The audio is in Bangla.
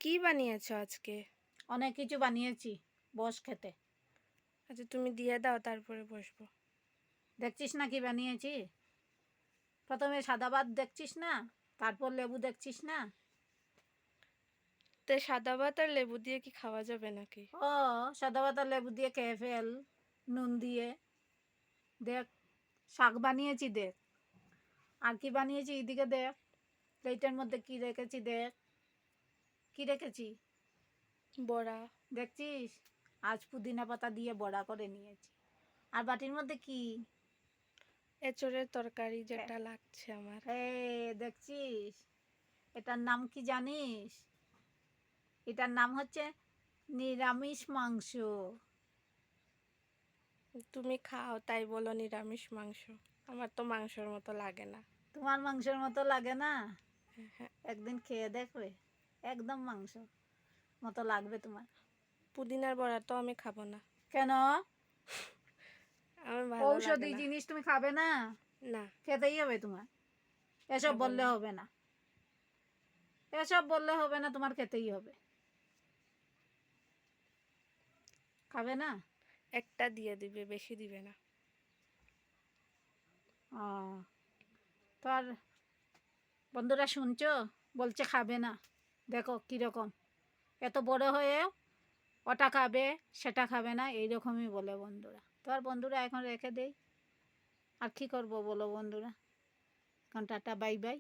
কি বানিয়েছো আজকে? অনেক কিছু বানিয়েছি, বস খেতে। আচ্ছা তুমি দিয়ে দাও, তারপরে বসবো। দেখছিস না কি বানিয়েছি? প্রথমে সাদা ভাত দেখছিস না, তারপর লেবু দেখছিস না। তো সাদা ভাত আর লেবু দিয়ে কি খাওয়া যাবে নাকি? ও, সাদা ভাত আর লেবু দিয়ে খেয়ে ফেল, নুন দিয়ে। দেখ, শাক বানিয়েছি দেখ, আর কি বানিয়েছি এদিকে দেখ। প্লেটের মধ্যে কি রেখেছি দেখ, কি রেখেছি বড়া। দেখছিস? আজ পুদিনা পাতা দিয়ে বড়া করে নিয়েছি। আর বাটির মধ্যে কি? এঁচড়ের তরকারি, যেটা লাগছে আমার। দেখছিস? এটার নাম কি জানিস? এটার নাম হচ্ছে নিরামিষ মাংস। তুমি খাও তাই বলো নিরামিষ মাংস। আমার তো মাংসের মতো লাগে না। তোমার মাংসের মতো লাগে না? হ্যাঁ। একদিন খেয়ে দেখবে, একদম মাংস মতো লাগবে তোমার। পুদিনার বড়া তো আমি খাবো না। কেন? আমার ভালো লাগে ঔষধি না। জিনিস তুমি খাবে না? না, খেতেই হবে তোমার। এসব খাবো বললে না। হবে না, এসব বললে হবে না, তোমার খেতেই হবে। খাবে না? একটা দিয়ে দিবে, বেশি দিবে না। ও, তো আর বন্ধুরা শুনছো? বলছে খাবে না। দেখো কীরকম, এত বড় হয়েও ওটা খাবে সেটা খাবে না, এইরকমই বলে বন্ধুরা। তো আর বন্ধুরা এখন রেখে দেই, আর কি করবো বলো বন্ধুরা। এখন টাটা, বাই বাই।